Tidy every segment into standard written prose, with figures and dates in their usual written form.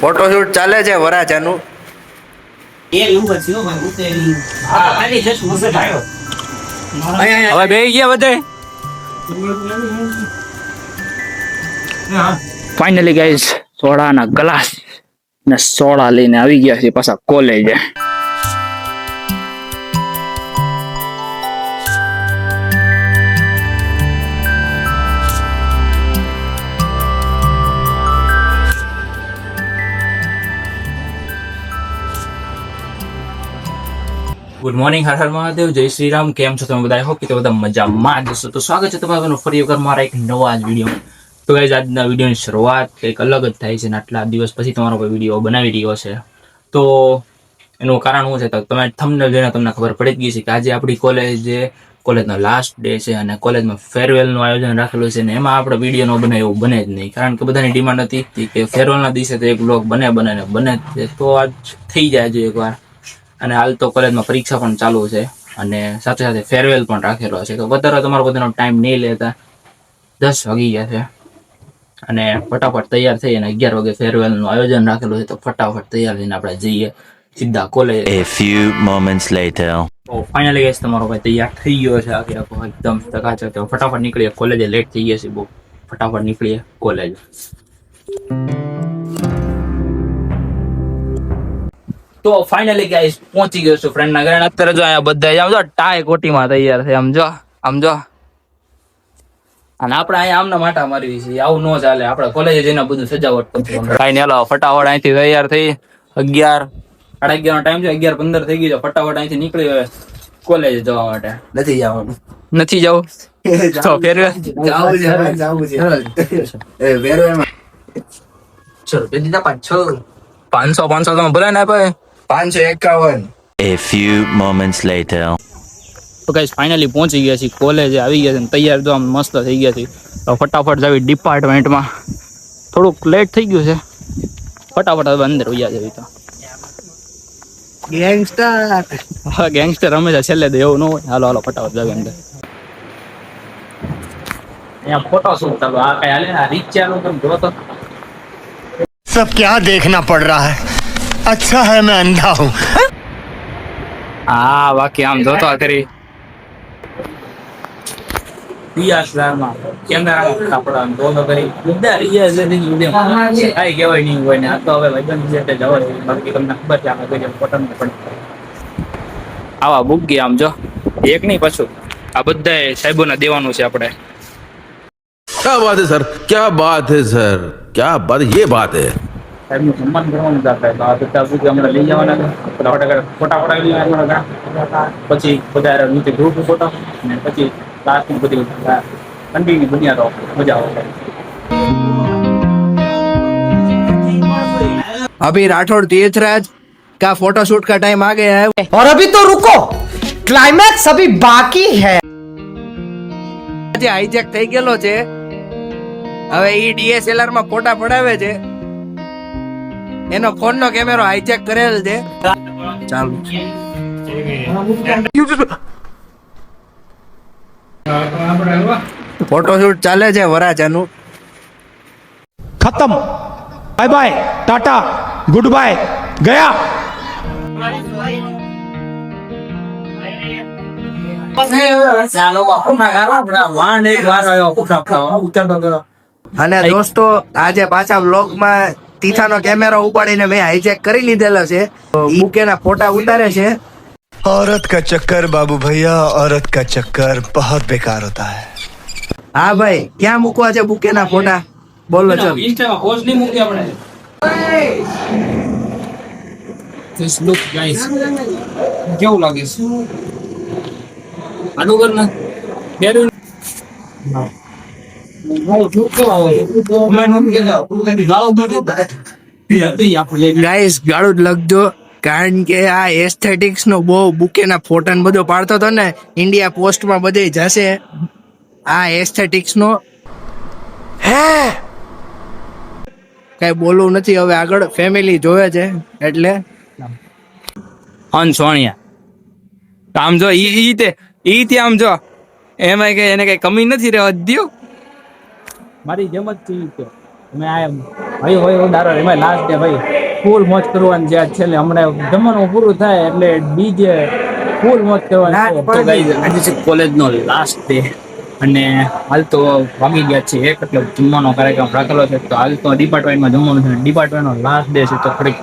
Photoshoot ચાલે છે વરાજાનું. હવે બે ગયા બધે. ફાઇનલી ગાઈસ સોડાના ગ્લાસ ને સોડા લઈને આવી ગયા છે પાછા કોલેજે. ગુડ મોર્નિંગ, હર હર મહાદેવ, જય શ્રી રામ. કેમ છો તમે બધા? હોપ કે બધા મજામાં જશો. તો સ્વાગત છે તમારું ફરી એકવાર મારા એક નવા જ વિડીયો. તો ગાઈસ આજના વિડીયોની શરૂઆત કંઈક અલગ જ થાય છે ને આટલા દિવસ પછી તમારો કોઈ વિડીયો બનાવી રહ્યો છે. તો એનું કારણ શું છે તો તમે થંબનેલ જોઈને તમને ખબર પડી જ ગઈ છે કે આજે આપણી કોલેજનો લાસ્ટ ડે છે અને કોલેજમાં ફેરવેલનું આયોજન રાખેલું છે ને એમાં આપણે વિડીયો ન બને એવું બને જ નહીં, કારણ કે બધાની ડિમાન્ડ હતી કે ફેરવેલના દિવસે તો એક વ્લોગ બને જ. તો આજ થઈ જાય છે એકવાર. અને હાલ તો કોલેજમાં પરીક્ષા પણ ચાલુ છે અને સાથે સાથે ફેરવેલ પણ રાખેલો છે. તો વધારે તમારો બધાનો ટાઈમ નહીં લેતા, 10 વાગી ગયા છે અને ફટાફટ તૈયાર થઈ અને 11 વાગે ફેરવેલનું આયોજન રાખેલું છે. તો ફટાફટ તૈયાર થઈને આપણે જઈએ સીધા college. A few moments later. તો ફાઇનલી ગાઈસ તમારો ભાઈ તૈયાર થઈ ગયો છે આખે આખો એકદમ ચકાચક. તો ફટાફટ નીકળીએ કોલેજે, લેટ થઈ ગયા છે બહુ. ફટાફટ નીકળીએ કોલેજ. તો ફાઇનલી ગાઈસ પહોંચી ગયો છું ફ્રેન્ડ ના ઘરે. અત્યારે જો અહીંયા બધા આમ જો ટાઈ કોટીમાં તૈયાર છે, આમ જો અને આપણે અહીંયા આમના માટા મારવી છે. આવું ન ચાલે, આપણે કોલેજે જઈને બધું સજાવટ કરશું. કાઈ નહીં, હાલો ફટાફટ અહીંથી તૈયાર થઈ. 11 સાડા 11 નો ટાઈમ છે, 11:15 થઈ ગઈ છે. ફટાફટ અહીંથી નીકળી હવે કોલેજ જવા માટે. નથી જવાનું. નથી જવું તો ફેરવેલ જાવું છે. એ વેરવેલમાં ચલો દીધા 500 તમે ભલે ના પાય. 551. A few moments later. તો ગાઈસ ફાઇનલી પહોંચી ગયા છીએ કોલેજે, આવી ગયા છે ને તૈયાર જો આમ મસ્ત થઈ ગયા છે. તો ફટાફટ જાવી ડિપાર્ટમેન્ટમાં. થોડુંક લેટ થઈ ગયું છે, ફટાફટ હવે અંદર વયા જવી. તો હા ગેંગસ્ટર રમે છે છેલ્લે તો એવું ન હોય. હાલો ફટાફટ જાવી અંદર. અહીંયા ફોટો શૂટ ચાલો. આ કઈ હાલે આ રીચ ચાલો તમે જો તો. सब क्या देखना पड़ रहा है? अच्छा है मैं अंधा हूँ. હા બાકી આમ જોતો કરી રિયાસમાં કેમેરા કાપડા દોનો કરી બધા રિયાસ ને આઈ કહેવાય નહીં હોય ને. આ તો હવે ભાઈબંધ છે તે જવા દે. બાકી તમને ખબર છે આપણે કોઈ ફોટો ન પડે. આવા બુક ગયા આમ જો એક નહીં પાછું આ બધા સાહેબોને દેવાનું છે આપણે. क्या बात है सर, क्या बात है सર, क्या बात, ये बात है. સાહેબનું સન્માન કરવાનું જાતા તો આ બધા બુક હમણાં લઈ જવાના છે. ફોટા પડાવી લેવાના પછી બધા નીચે ગ્રુપ ફોટો ને પછી ક્લાસની બધી ઠંડીની દુનિયા તો મજા આવે. अभी राठौड़ तीर्थराज का फोटोशूट का टाइम आ गया है और अभी तो रुको, क्लाइमैक्स अभी बाकी है. આજે હાઈજેક થઈ ગયેલો છે. હવે ઈ DSLR માં ફોટા પડાવે છે. એનો ફોન નો કેમેરો હાઈજેક કરેલ છે. ચાલુ ફોટોશૂટ ચાલે છે વરાજાનું. खत्म. Bye bye, tata, goodbye, गया. અને દોસ્તો આજે પાછા વ્લોગમાં તીથાનો કેમેરો ઉપાડીને મેં હાઈજેક કરી લીધેલો છે. બુકેના ફોટા ઉતારે છે. औरत का चक्कर बाबू भैया, औरत का चक्कर बहुत बेकार होता है. હા ભાઈ, ક્યાં મૂકવા છે બુકેના ફોટા? બોલો ચલ. ઇન્સ્ટામાં પોસ્ટ નહીં મૂકી આપણે. This look guys કેવું લાગે છે? આનું કર ના બેરું ગાઈસ ગાળું જ લખજો, કારણ કે આ એસ્થેટિક્સ નો બહુ બુકેના ફોટા ને બધો પાડતો હતો ને, ઇન્ડિયા પોસ્ટમાં બધે જશે. આ એસ્થેટિક્સ નો કઈ બોલવું નથી હવે આગળ. ફેમિલી જોવે છે એટલે સોનિયા આમ જો ઈ આમ જો એમાં કઈ એને કઈ કમી નથી રહેવા દો. મારી જેમ જ છે મેં આ ભાઈ હોય દારો એમાં લાસ્ટ ડે ભાઈ ફૂલ મોજ કરવાની છે આજ છેલ્લે હમણાં જમવાનું પૂરું થાય એટલે ડીજે ફૂલ મોજ કરવાની છે. તો guys, આજે છે કોલેજનો લાસ્ટ ડે અને હાલ તો વાગી ગયા છે એક, એટલે જમવાનો કાર્યક્રમ રાખેલો છે. તો હાલ તો ડિપાર્ટમેન્ટમાં જમવાનું છે, ડિપાર્ટમેન્ટનો લાસ્ટ ડે છે, તો થોડીક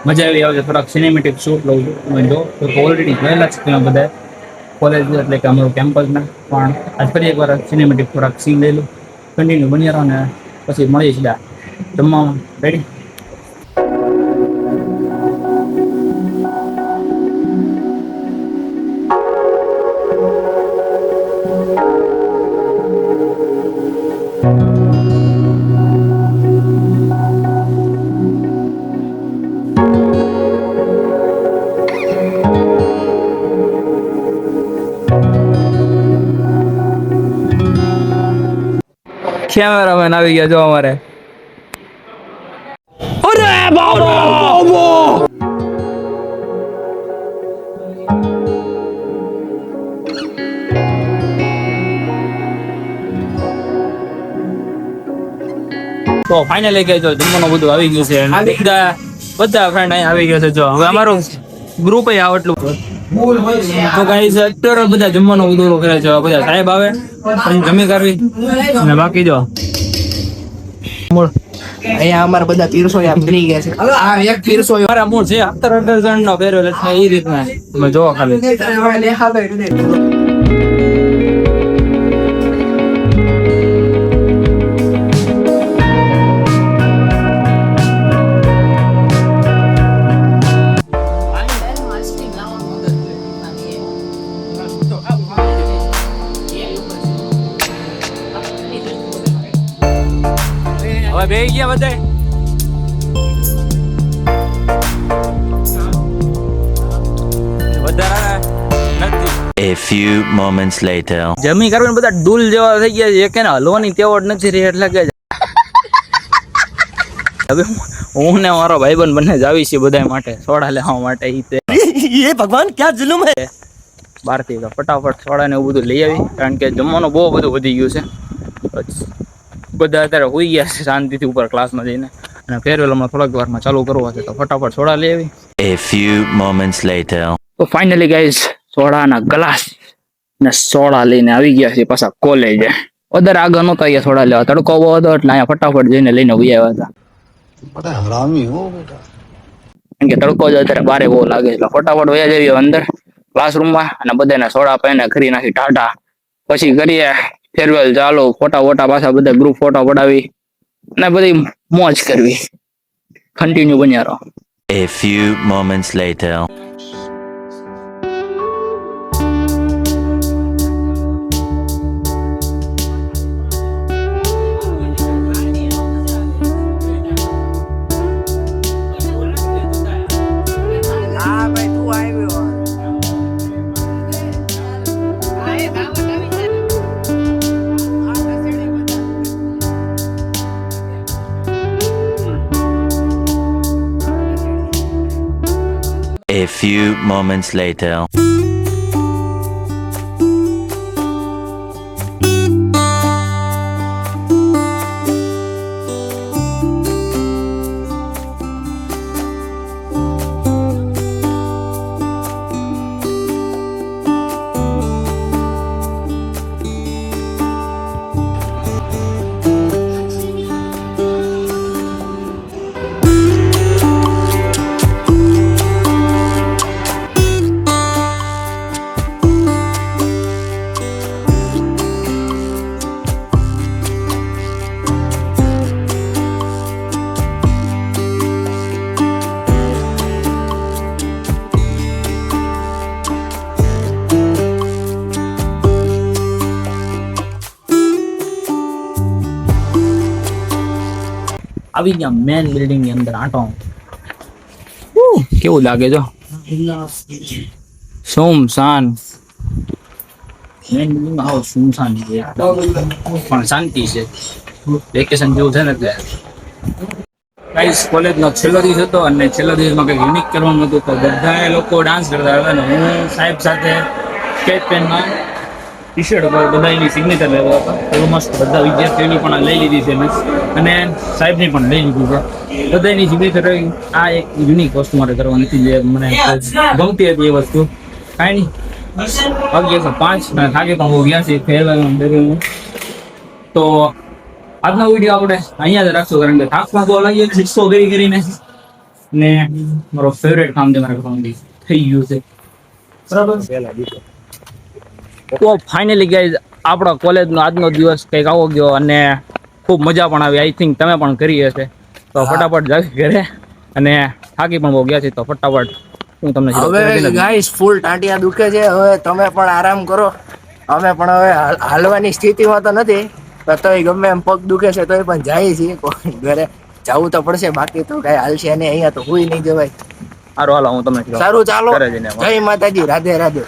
મજા આવી આવશે. થોડાક સિનેમેટિક શૂટ લઉં છું જો તો ઓલરેડી જોયેલા છે ત્યાં બધા કોલેજ એટલે કે અમારું કેમ્પસના, પણ આજ ફરી એકવાર સિનેમેટિક થોડાક સીન લઈ લઉં. કન્ટિન્યુ બની રહો ને પછી મળીએ સીધા જમવામાં. રેડી? કેમેરામેન આવી ગયા જો અમારે. તો ફાઇનલી કે જો જમવાનું બધું આવી ગયું છે અને બધા ફ્રેન્ડ અહીંયા આવી ગયા છે. જો હવે અમારું ગ્રુપ આટલું તો ગાઈસ અત્યારે બધા જમવાનું બધું કરે છે. બધા સાહેબ આવે પછી જમી કરવી અને બાકી જો અહીંયા અમારા બધા પીરસો બની ગયા છે. આ એક પીરસો મારા મૂળ છે 18 જણ નો પહેર્યો એટલે એ રીતના તમે જોવો ખાલી. હવે બે ગયા બધા. A few moments later. જમી કરીને બધા ડૂલ જેવા થઈ ગયા છે. એક એને હલવાની તેવડ નથી રહી એટલે કે હવે હું ને મારો ભાઈબંધ બંને જ આવી છીએ બધા માટે સોડા લેવા માટે. ये भगवान क्या जुल्म है. બહારથી ફટાફટ સોડા ને એવું બધું લઈ આવી કારણ કે જમવાનું બહુ બધું વધી ગયું છે. બધા અત્યારે હોઈ ગયા છે શાંતિથી ઉપર ક્લાસમાં જઈને અને ફેરવેલ હમણાં થોડાક વારમાં ચાલુ કરવો છે તો ફટાફટ સોડા લઈ આવી. A few moments later. તો ફાઇનલી ગાઈઝ સોડાના ગ્લાસ ને સોડા લઈને આવી ગયા છે પાછા કોલેજે. ઓદર આગળ નહોતા અહીંયા સોડા લેવા, તડકો બહુ હતો એટલે અહીંયા ફટાફટ જઈને લઈને ઉઈ આવ્યા હતા. बड़ा हरामी हो बेटा. કારણ કે તડકો જ અત્યારે બારે બહુ લાગે એટલે ફટાફટ વયા જઈએ અંદર ક્લાસરૂમમાં અને બધાને સોડા પાઈને કરી નાખી ટાટા. પછી કરીએ ફેરવેલ ચાલો ફોટા વોટા પાછા બધા ગ્રુપ ફોટા પડાવી અને બધી મોજ કરવી. કન્ટિન્યુ બન્યા રહો. A few moments later. હા ભાઈ તું આવ્યો. A few moments later. આવી ગયા મેન બિલ્ડિંગ ની અંદર આંટો. કેવું લાગે જો સુમસાન. મેન બિલ્ડિંગ આવો સુમસાન છે પણ શાંતિ છે. વેકેશન જેવું છે ને એટલે ગાઈસ કોલેજનો છેલ્લો દિવસ હતો અને છેલ્લા દિવસમાં કંઈક યુનિક કરવાનું હતું તો બધા લોકો ડાન્સ કરતા હતા અને હું સાહેબ સાથે સ્કેચ પેનમાં ટી શર્ટ ઉપર બધાની સિગ્નેચર લેવા હતા. એવું મસ્ત બધા વિદ્યાર્થીઓની પણ લઈ લીધી છે મેં, અને સાહેબની પણ લઈ લીધી છે. બધાની સિગ્નેચર આ એક યુનિક વસ્તુ મારે કરવાની હતી, જે મને ગમતી હતી એ વસ્તુ. કાંઈ નહીં, 11:05 અને થાકી પણ બહુ ગયા છે ફેરવેલમાં. તો આજનો વિડીયો આપણે અહીંયા જ રાખશું, કારણ કે થાક પણ બહુ લાગી ગયો 600 કરીને, ને મારો ફેવરેટ કામ છે મારા કરવાનું થઈ ગયું છે. બરાબર. તો ફાઇનલી ગાઈઝ આપણા કોલેજનો આજનો દિવસ કંઈક આવો ગયો, અને ખૂબ મજા પણ આવી. આઈ થિંક તમે પણ કરી હશે. તો ફટાફટ જાવી ઘરે, અને થાકી પણ બહુ ગયા છે. તો ફટાફટ હું તમને હવે ગાઈસ ફૂલ ટાંટિયા દુખે છે. હવે તમે પણ આરામ કરો. અમે પણ હવે હાલવાની સ્થિતિમાં તો નથી, પણ તોય ગમે એમ પગ દુખે છે તોય પણ જાય છીએ ઘરે. જવું તો પડશે, બાકી તો કઈ હાલશે નહીં. અહીંયા તો હુઈ નહીં જવાય. સારું હાલો, હું તમને સારું ચાલો, ઘરે જઈને જય માતાજી, રાધે રાધે.